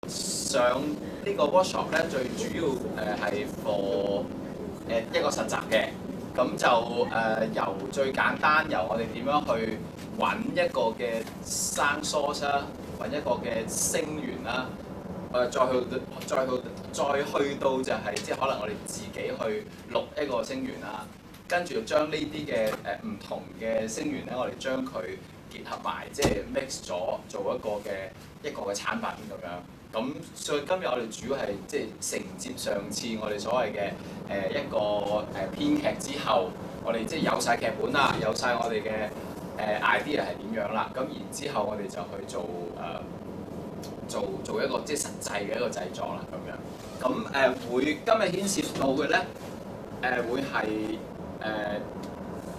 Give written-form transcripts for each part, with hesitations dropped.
上呢個 workshop 咧，最主要係 for 一個實習嘅，咁就由最簡單，由我哋點樣去揾一個嘅 sound source 啦，揾一個嘅聲源啦，再去到就係即係可能我哋自己去錄一個聲源啦，跟住將呢啲嘅唔同嘅聲源咧，我哋將佢結合埋，即係 mix 咗做一個嘅產品咁樣。咁所以今日我哋主要係即係承接上次我哋所謂嘅一個編劇之後，我哋即係有晒劇本啦，有晒我哋嘅idea 係點樣啦。咁然之後我哋就去做一個即係實際嘅一個製作啦咁樣。咁會今日牽涉到嘅咧會係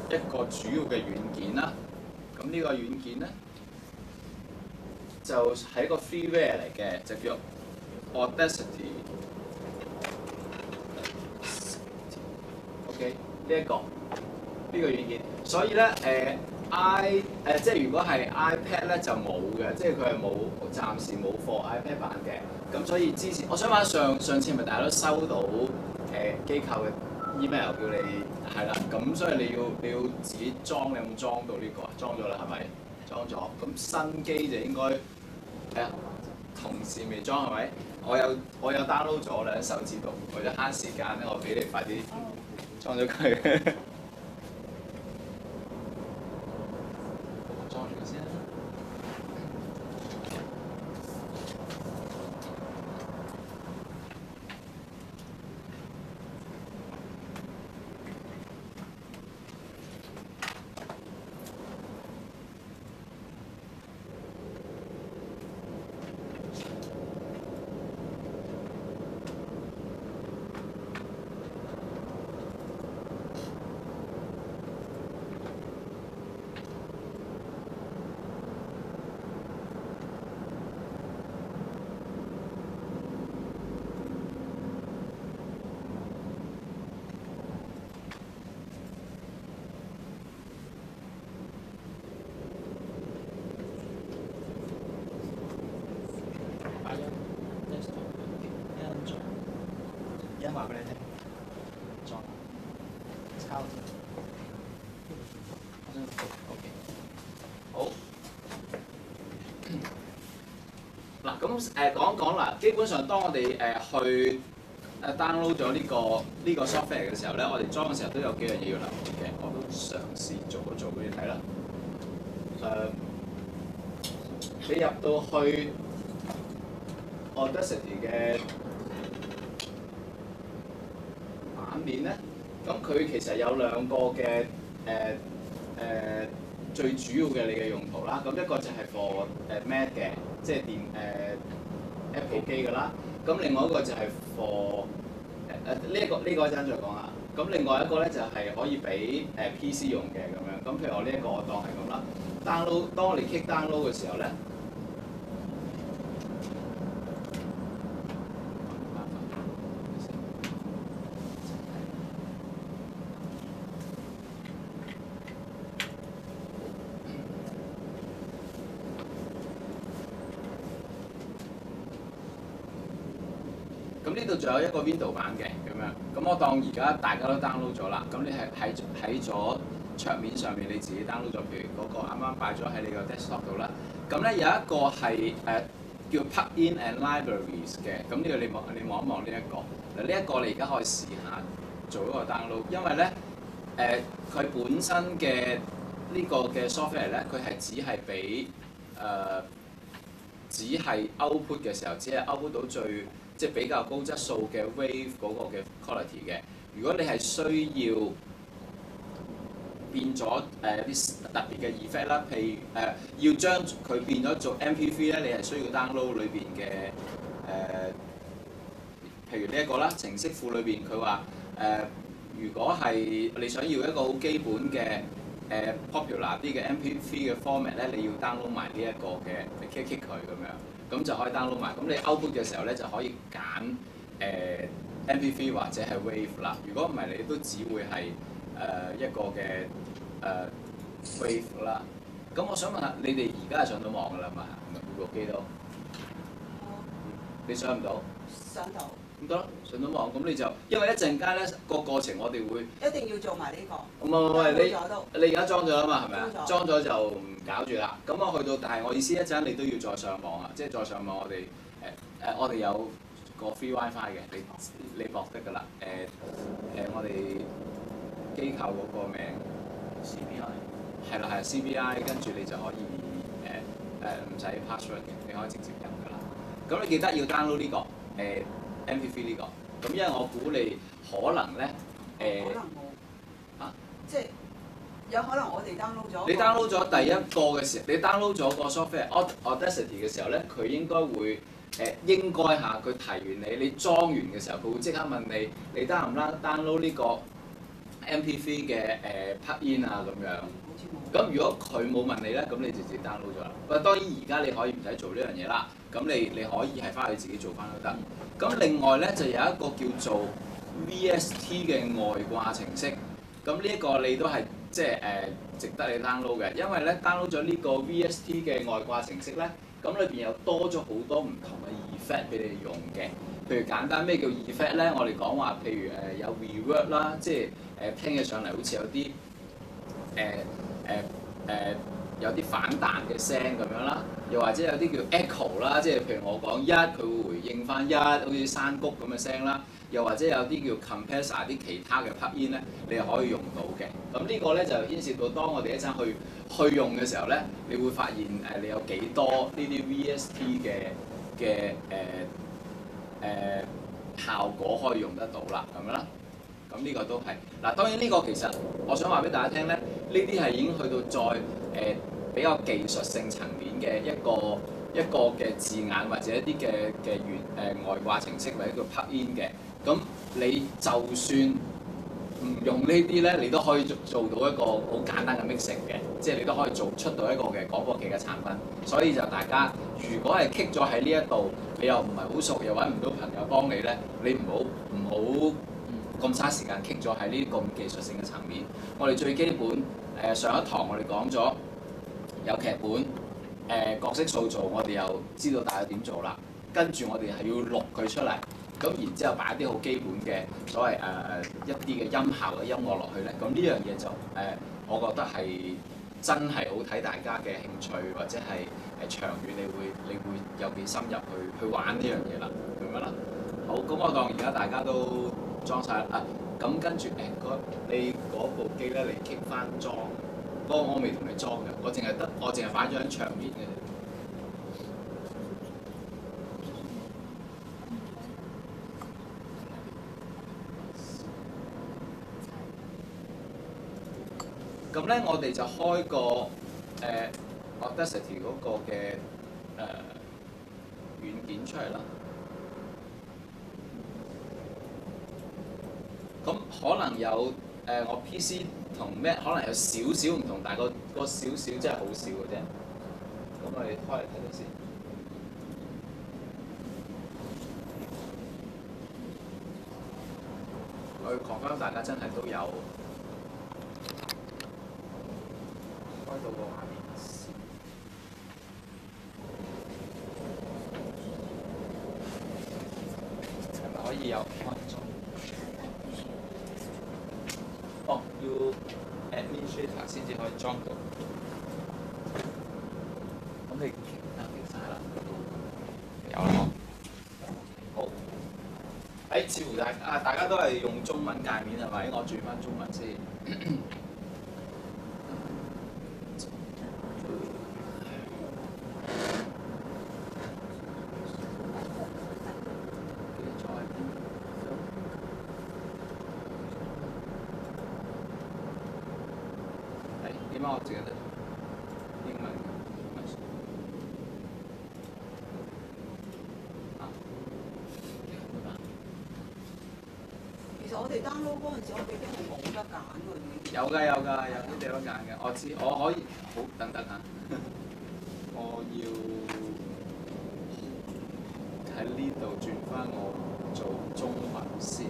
一個主要嘅軟件啦。咁呢個軟件咧就係一個 freeware 嚟嘅，就叫 Audacity。OK， 呢個軟件，所以咧即係如果係 iPad 咧就冇嘅，即係佢係暫時冇貨 iPad 版嘅。咁所以之前我想問上次係咪大家都收到機構嘅 email 叫你係啦？咁所以你要自己裝，你有冇裝到呢個啊？裝咗啦係咪？裝咗。咁新機就應該同事未裝係咪？我有 download 咗啦，喺手指度，為咗慳時間咧，我俾你快啲裝咗佢。裝住先啦。話俾你聽，裝抄。OK， 好。嗱咁講一講啦，基本上當我哋去download 咗呢個 software 嘅時候咧，我哋裝嘅時候都有幾樣嘢要留意嘅，我都嘗試做一做俾你睇啦。你入到去 Audacity 嘅版面咧，咁佢其實有兩個嘅最主要嘅你嘅用途啦。咁一個就係 for Mac 嘅，即係Apple 機㗎啦。咁另外一個就係 for 呢一陣再講下。咁另外一個咧就係可以俾PC 用嘅咁樣。咁譬如我呢一個我當係咁啦。當我哋 click download 嘅時候咧。咁呢度仲有一個 Window 版嘅咁樣，咁我當而家大家都 download 咗啦，咁你係喺咗桌面上面你自己 download 咗，譬如嗰個啱啱擺咗喺你個 desktop 度啦。咁咧有一個係叫 Plugin and Libraries 嘅，咁呢個你望一望呢一個。嗱呢一個你而家可以試下做一個 download，因為咧佢本身嘅呢個嘅 software 咧，佢係只係俾只係 output 嘅時候，只係 output 到即係比較高質素嘅 wave 嗰個嘅 quality 嘅。如果你係需要變咗啲特別嘅 effect 啦，譬如要將佢變咗做 MP3 咧，你係需要 download 裏邊嘅譬如呢一個啦，程式庫裏邊佢話如果係你想要一個好基本嘅popular 啲嘅 MP3 嘅 format 咧，你要 download 埋呢一個嘅 kick 佢咁樣。咁就可以 download 埋，咁你 output 嘅時候咧就可以揀MP3 或者係 wave 啦。如果唔係，你都只會係一個嘅wave 啦。咁我想問下，你哋而家係上到網㗎啦嘛？部機都你上唔到？上到。咁得咯，上到網咁你就，因為一陣間咧個過程我哋會一定要做埋呢個。唔係你而家裝咗啦嘛，係咪啊？裝咗就唔搞住啦。咁我去到，但係我意思一陣你都要再上網啊，即係再上網我哋我哋有個 free WiFi 嘅，你駁得㗎啦。我哋機構嗰個名 CBI 係啦係 CBI， 跟住你就可以唔使 password 嘅，你可以直接入㗎啦。咁你記得要 download 呢個MP3 呢個，咁因為我估你可能咧可能冇啊，即係有可能我哋 download 咗。你 download 咗第一個嘅時候，你 download 咗個 software Audacity 嘅時候咧，佢應該會應該嚇佢提完你裝完嘅時候，佢會即刻問你 down 唔 download 呢個 MP3 嘅plugin 啊咁樣。咁如果佢冇問你咧，咁你就直接 download 咗啦。喂，當然而家你可以唔使做呢樣嘢啦。咁你可以係翻去自己做翻都得。咁另外咧就有一個叫做 VST 嘅外掛程式。咁呢一個你都係即係值得你 download 嘅，因為咧 download 咗呢個 VST 嘅外掛程式咧，咁裏邊有多咗好多唔同嘅 effect 俾你用嘅。譬如簡單咩叫 effect 咧？我哋講話譬如有 reverb 啦，即係聽起上嚟好似有啲有啲反彈嘅聲咁樣啦，又或者有啲叫 echo 啦，即係譬如我講一，佢會回應翻一，好似山谷咁嘅聲啦。又或者有啲叫 compressor 啲其他嘅 plugin 咧，你係可以用到嘅。咁呢個咧就牽涉到當我哋一陣去用嘅時候咧，你會發現你有幾多呢啲 VST 嘅效果可以用得到啦，咁樣啦。咁呢個都係嗱，當然呢個其實我想話俾大家聽咧，呢啲係已經去到再比較技術性層面嘅一個嘅字眼或者一啲嘅外掛程式或者叫 plugin 嘅。咁你就算唔用呢啲咧，你都可以做到一個好簡單嘅 mixing 嘅，即係你都可以做出到一個嘅廣播器嘅產品。所以就大家如果係棘咗喺呢一度，你又唔係好熟，又揾唔到朋友幫你咧，你唔好咁嘥時間棘咗喺呢咁技術性嘅層面。我哋最基本上一堂我哋講咗有劇本角色塑造，我哋又知道大概點做啦。跟住我哋係要錄佢出嚟。咁然之後擺一啲好基本嘅所謂一啲嘅音效嘅音樂落去咧，咁呢樣嘢就我覺得係真係好睇大家嘅興趣，或者係長遠你會有幾深入去玩呢樣嘢啦，咁樣啦。好，咁我當而家大家都裝晒啦，咁跟住你嗰部機咧，你 keep 翻裝，不過我未同你裝嘅，我淨係擺咗喺牆面嘅。咁咧，我哋就開個Audacity 嗰個嘅軟件出嚟啦。咁可能有我 PC 同 Mac 可能有少少唔同，但係個少少真係好少嘅啫。咁我哋開嚟睇睇先。我要confirm大家真係都有。開到個畫面先，係咪可以有安裝？哦，要 administrator 先至可以裝到。咁你記晒啦，有啦。好。似乎大家都係用中文界面係咪？我轉翻中文先。點解我淨係得英文？其實我哋 download 嗰陣時，我哋已經係冇得揀㗎。有㗎，有啲地方揀嘅。我知，我可以好等等嚇。我要喺呢度轉翻我做中文先。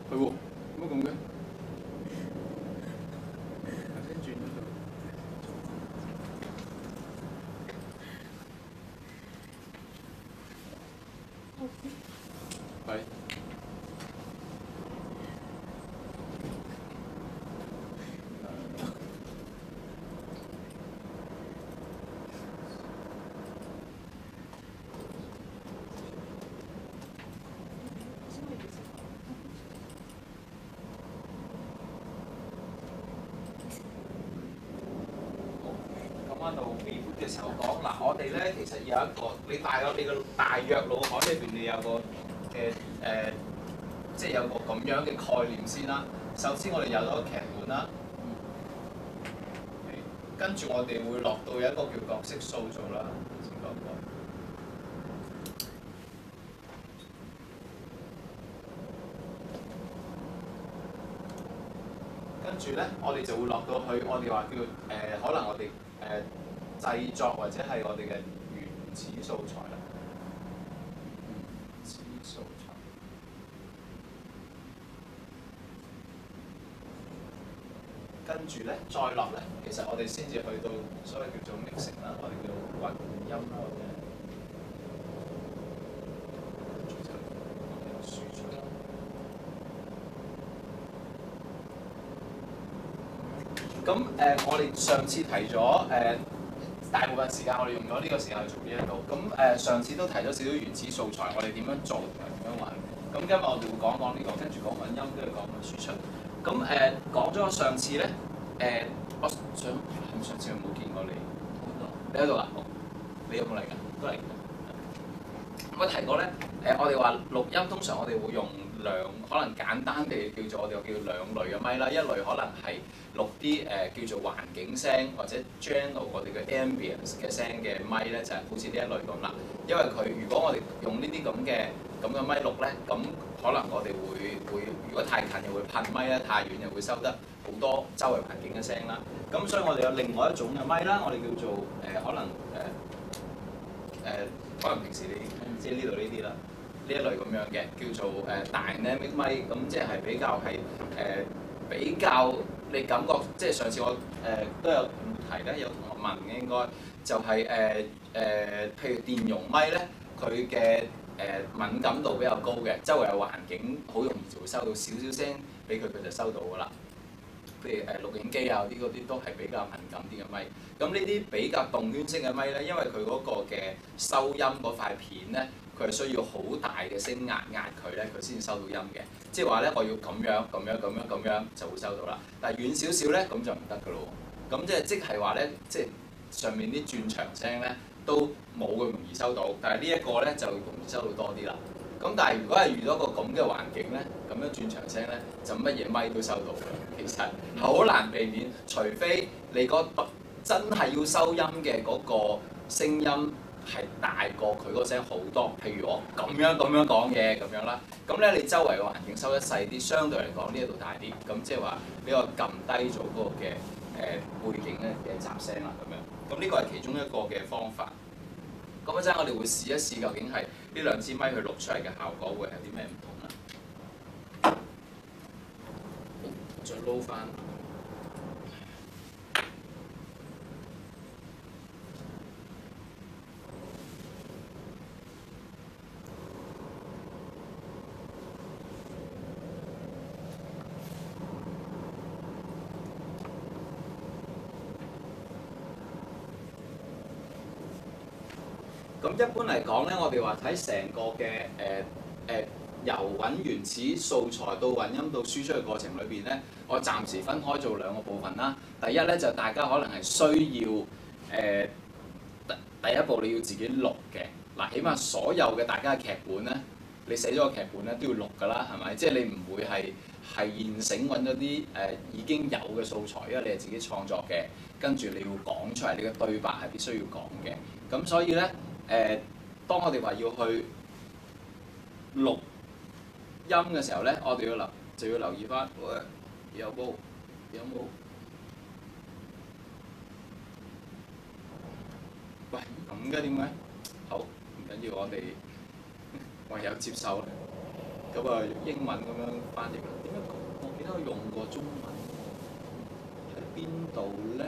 係喎，點解咁嘅？頭先轉咗佢。係。咁喺度美觀嘅時候講嗱，我哋咧其實有一個，你個大約腦海裏邊，你有個嘅即係有個咁樣嘅概念先啦。首先我哋有咗個劇本啦，跟住我哋會落到有一個叫角色塑造啦，先講過。跟住咧，我哋就會落到去，我哋話叫可能我哋製作或者係我哋嘅原始素材啦。原始素材。跟住咧，再落咧，其實我哋先至去到所謂叫做 mixing 啦，我哋叫混音啦，或者跟住就我哋輸出啦。咁我哋上次提咗大部分時間我哋用咗呢個時間去做呢一度。咁上次都提咗少少原始素材，我哋點樣做同埋點樣玩。咁今日我哋會講講呢個，跟住講混音，跟住講輸出。咁講咗上次咧，我想係咪上次有冇見過你？你喺度啊？你有冇嚟㗎？都嚟嘅。我提過咧，我哋話錄音通常我哋會用可能簡單地叫做我哋叫兩類嘅咪啦，一類可能係錄啲叫做環境聲或者 general 我哋嘅 ambience 嘅聲嘅咪咧，就係好似呢一類咁啦。因為佢如果我哋用呢啲咁嘅咪錄咧，咁可能我哋會如果太近又會噴咪啦，太遠又會收得好多周圍環境嘅聲啦。咁所以我哋有另外一種嘅咪啦，我哋叫做可能平時你即係呢度呢啲啦。呢一類咁樣嘅叫做dynamic 咪，咁即係比較係比較你感覺，即係上次我都有提咧，有同學問嘅應該就係譬如電容咪咧，佢嘅敏感度比較高嘅，周圍嘅環境好容易就會收到少少聲俾佢，佢就收到㗎啦。譬如錄影機啊嗰啲都係比較敏感啲嘅咪。咁呢啲比較動圈式嘅咪咧，因為佢嗰個嘅收音嗰塊片咧，佢係需要好大嘅聲壓佢咧，佢先至收到音嘅。即係話咧，我要咁樣就會收到啦。但係遠少少咧，咁就唔得㗎咯。咁即係話咧，即係上面啲轉場聲咧都冇咁容易收到，但係呢一個咧就容易收到多啲啦。咁但係如果係遇到一個咁嘅環境咧，咁樣轉場聲咧，就乜嘢咪都收到嘅。其實好難避免，除非你真係要收音嘅嗰個聲音係大過佢嗰聲好多。譬如我咁樣講嘢咁樣啦，咁咧你周圍嘅環境收得細啲，相對嚟講呢一度大啲，咁即係話呢個撳低咗嗰個嘅背景咧嘅雜聲啦咁樣。咁呢個係其中一個嘅方法。咁一陣我哋會試一試究竟係呢兩支咪去錄出嚟嘅效果會有啲咩唔同啦。再撈翻。咁一般嚟講咧，我哋話睇成個嘅由揾原始素材到混音到輸出嘅過程裏邊咧，我暫時分開做兩個部分啦。第一咧就大家可能係需要第一步你要自己錄嘅嗱，起碼所有嘅大家嘅劇本咧，你寫咗個劇本咧都要錄㗎啦，係咪？即係你唔會係現成揾咗啲已經有嘅素材，因為你係自己創作嘅，跟住你要講出嚟，你嘅對白係必須要講嘅。咁所以咧當我哋話要去錄音嘅時候咧，我哋就要留意翻，有冇？喂，咁嘅點解？好，唔緊要，我哋唯有接受啦。咁啊，用英文咁樣翻譯啦。用過中文喺邊度咧？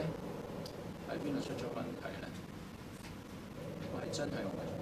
喺邊度出咗問題咧？我係真係用過中文。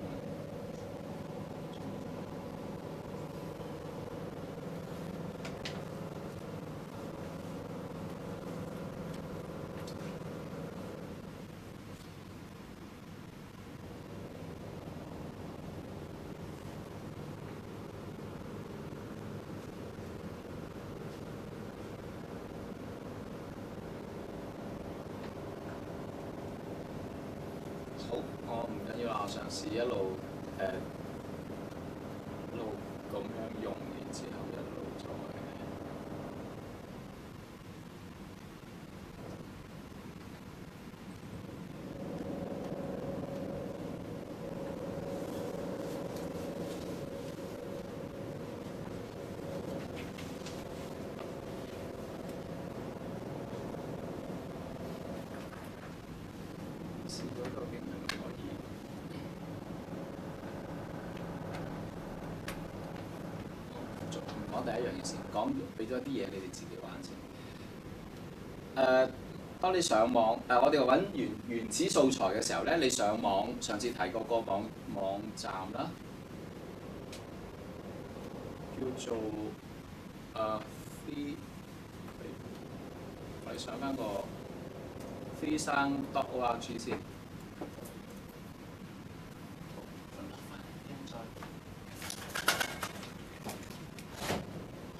好，我唔緊要啦，我嘗試一路一路咁樣用，然之後一路再。試咗究竟係咪可以？講第一樣嘢先，講俾咗啲嘢你哋自己玩先。當你上網我哋揾原始素材嘅時候咧，你上網上次提過個網站啦，叫做我哋上翻個 freesound.org 先。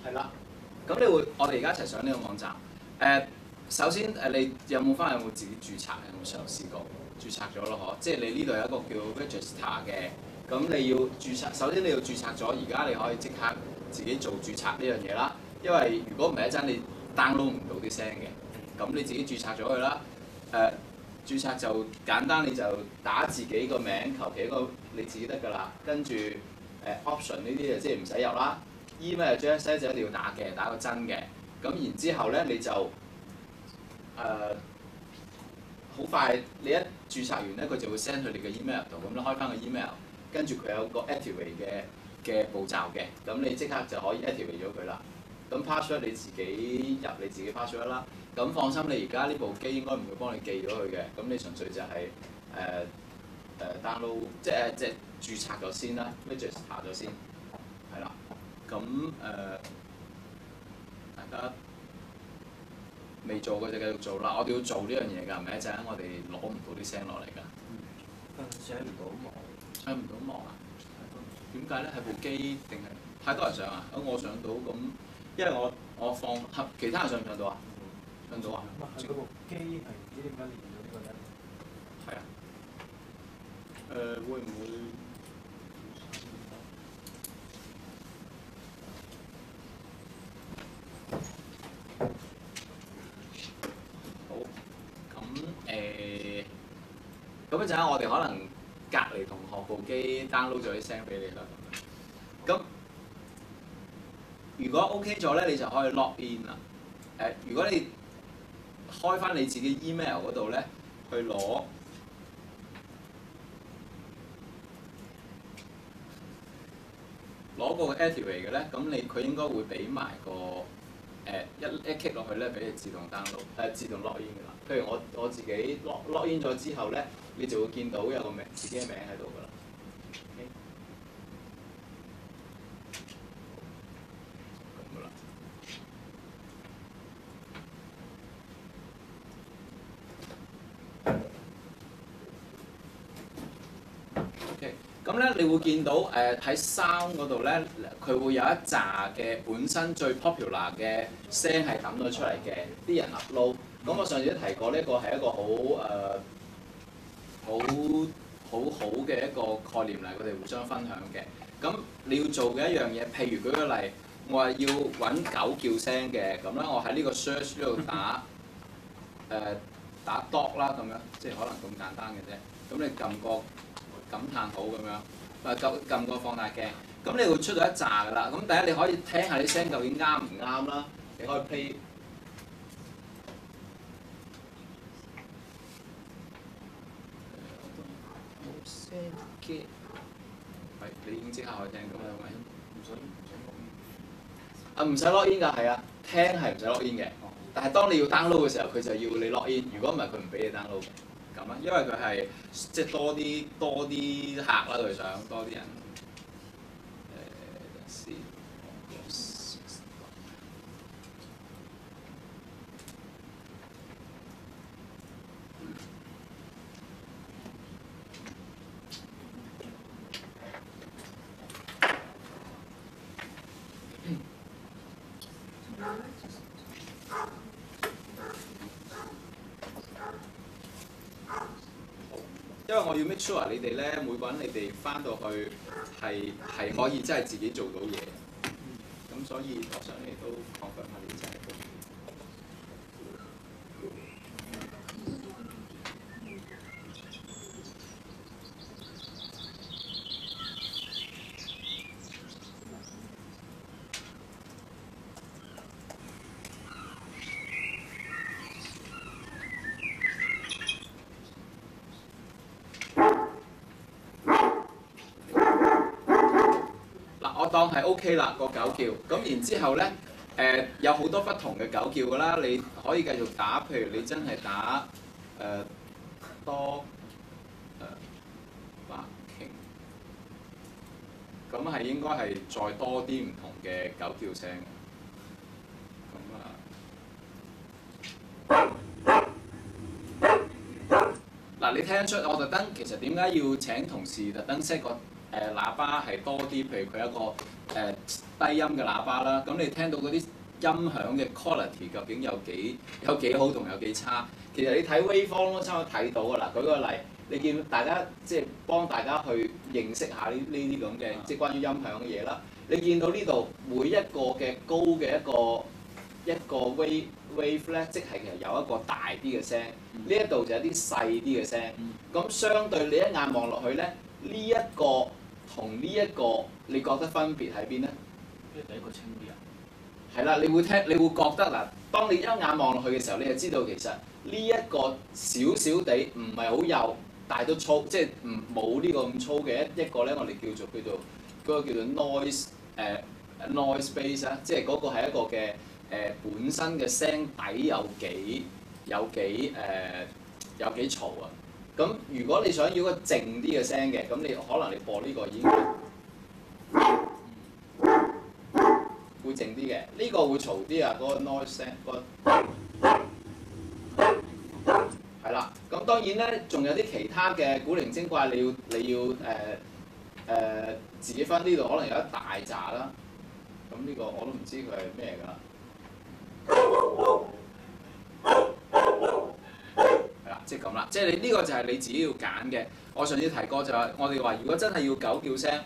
係啦，咁我哋而家一齊上呢個網站。首先你有冇自己註冊？有冇嘗試過註冊咗咯？嗬，即係你呢度有一個叫 register 嘅，咁你要註冊。首先你要註冊咗，而家你可以即刻自己做註冊呢樣嘢啦。因為如果唔係一陣你 download 唔到啲聲嘅，咁你自己註冊咗佢啦。註冊就簡單，你就打自己個名，求其一個你自己得㗎啦。跟住option 呢啲即係唔使入啦。email address 咧就一定要打嘅，打個真嘅。咁然之後咧你就好快，你一註冊完咧，佢就會 send 去你嘅 email 度，咁你開翻個 email，跟住佢有個 activate 嘅步驟嘅，咁你即刻就可以 activate 咗佢啦。咁 password 你自己入你自己 password 啦。咁放心，你而家呢部機應該唔會幫你記咗佢嘅，咁你純粹就係download，即係註冊咗先啦 ，register 咗先，係啦。咁大家未做嘅就繼續做啦。我哋要做呢樣嘢㗎，唔係一陣我哋攞唔到啲聲落嚟㗎。上唔到網。上唔到網啊？點解咧？係部機定係太多人上啊？我上到咁，因為我放其他人上唔上到啊？上到啊？係嗰部機係唔知點解連咗呢個咧？係啊。會唔會？咁一陣我哋可能隔離同學部機 download 咗啲聲俾你啦。咁如果 OK 咗咧，你就可以 log in 啦。如果你開翻你自己 email 嗰度咧，去攞個 activate 嘅咧，咁佢應該會俾埋個一 click 落去咧，俾你自動 download 自動 log in 㗎啦。譬如我自己 log in 咗之後咧，你就會見到有個自己嘅名喺度㗎啦。咁㗎啦。OK，咁咧你會見到喺 sound 嗰度咧，佢會有一紮嘅本身最 popular 嘅聲係揼咗出嚟嘅，啲人 upload。咁我上次都提過，呢個係一個好嘅一個概念嚟，我哋互相分享嘅。咁你要做嘅一樣嘢，譬如舉個例，我話要揾狗叫聲嘅，咁咧我喺呢個 search 呢度打 dog 啦，咁樣即係可能咁簡單嘅啫。咁你撳個感嘆號咁樣，撳個放大鏡，咁你會出到一紮㗎啦。咁第一你可以聽下啲聲究竟啱唔啱啦，你可以 play。係，你已經即刻可以聽到啦，係咪？唔使 log in 㗎，係啊。聽係唔使 login 嘅，但係當你要 download 嘅時候，佢就要你 login。如果唔係，佢唔俾你 download 嘅。咁啊，因為佢係即係多啲客啦，佢想多啲人。先。因為我要 make sure 你哋咧，每個人你哋翻到去係可以真係自己做到嘢，咁所以我想你都 confirm 下你真係都。當係 OK 啦個狗叫，咁然之後咧有好多不同嘅狗叫㗎啦，你可以繼續打，譬如你真係打多白鯨，咁係應該係再多啲唔同嘅狗叫聲嘅，嗱你聽得出我特登其實點解要請同事特登 set 個喇叭係多啲，譬如佢有一個低音嘅喇叭啦，咁你聽到嗰啲音響嘅 quality 究竟有幾好同有幾差？其實你睇 waveform 都差唔多睇到㗎啦。舉個例，你見大家即係幫大家去認識下呢啲咁嘅即係關於音響嘅嘢啦。你見到呢度每一個嘅高嘅一個 wave 咧，即係其實有一個大啲嘅聲，呢一度就有啲細啲嘅聲。咁相對你一眼望落去咧，呢一個同呢一個，你覺得分別喺邊咧？即係第一個清啲啊！係啦，你會覺得嗱，當你一眼望落去嘅時候，你就知道其實呢一個少少地唔係好幼，但係都粗，即係冇呢個咁粗嘅一個咧，我哋叫做嗰個叫做 noise base 啊，即係嗰個係一個嘅本身嘅聲底有幾嘈啊！咁如果你想要個靜啲嘅聲嘅，咁你可能你播呢個已經會靜啲嘅，呢個會嘈啲啊！嗰個 noise 聲，係啦。咁當然咧，仲有啲其他嘅古靈精怪，你要自己分。呢度可能有一大扎啦。咁呢個我都唔知佢係咩㗎啦。係啦，即係咁啦，即係你呢個就係你自己要揀嘅。我上次提過就係我哋話，如果真係要狗叫聲，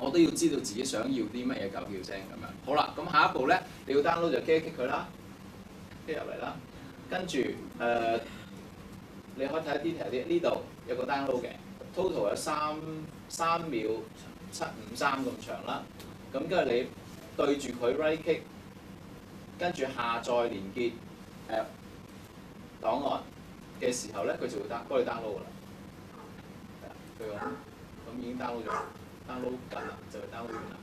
我都要知道自己想要啲乜嘢狗叫聲咁樣。好啦，咁下一步咧，你要 download 就 kick 佢啦，kick 入嚟啦，跟住你可以睇下 detail 啲，呢度有個 download 嘅 ，total 有3秒753咁長啦。咁跟住你對住佢 right click， 跟住下載連結檔案嘅時候咧，佢就會幫你 download 㗎啦。係啊，咁已經 download 咗 ，download 緊啦，就係 download 完啦。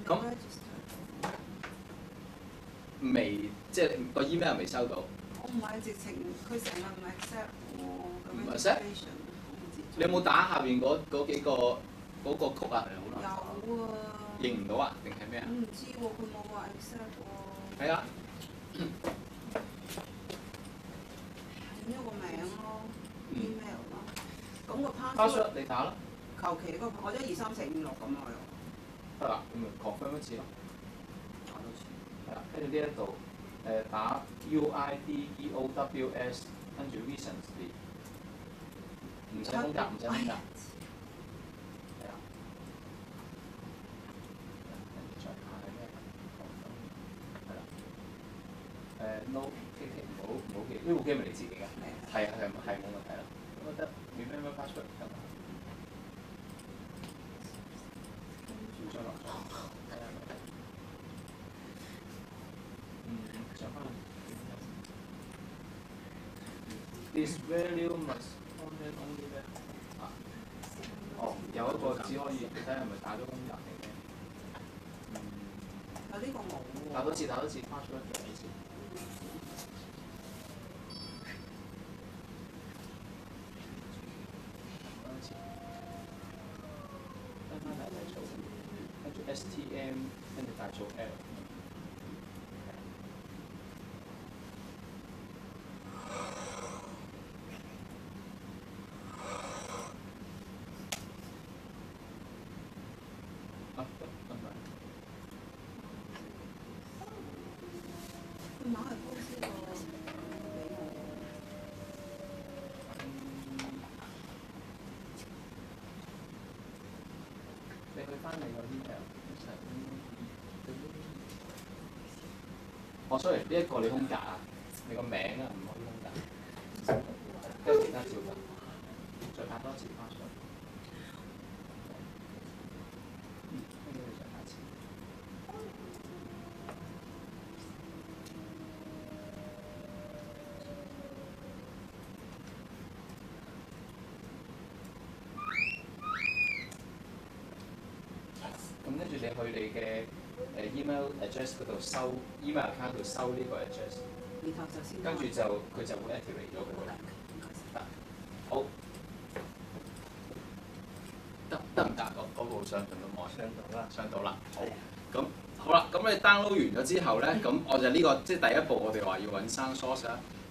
咁未，即係個 email 未收到。我唔係直情，佢成日唔 accept 喎，唔 accept？你有冇打下邊嗰幾個嗰個曲啊？有啊。認唔到啊？定係咩啊？我唔知喎，佢冇話 accept 喎。係啊。整咗個名咯 ，email 咯。咁個 password 你打啦。求其個，我1 2 3 4 5 6咁我用。得啦，咁咪 confirm 一次咯。打多次。係啦，跟住呢一度打 UIDEOWS， 跟住 recently， 唔使空格，唔使空格。係啊。跟住再下係咩？係啦。no 唔好記，呢部機咪你自己嘅？係冇問題啦。咁我得 remember password 得嘛？跟住再落咗。上翻嚟。This value must contain only 咩？啊，哦，有一個只可以睇係咪打咗工人嚟嘅。啊呢個冇喎。打多次，password 再一次。跟翻大數，跟住 STM， 跟住大數 L。佢馬係公司個俾我。你去翻你個 email，哦，sorry，呢一個你空格啊，你個名啊，唔可以空格，跟住其他照㗎，再打多次 password。跟住你再打一次。咁跟住你去你嘅email address 嗰度收 email account 度收呢個 address，然後就先。跟住就佢就會 activate 咗佢啦。得，好，得唔得？嗰部上到冇？上到啦。好，咁好啦，咁你 download 完咗之後咧，咁我就呢個即係第一步，我哋話要揾生 source 啦。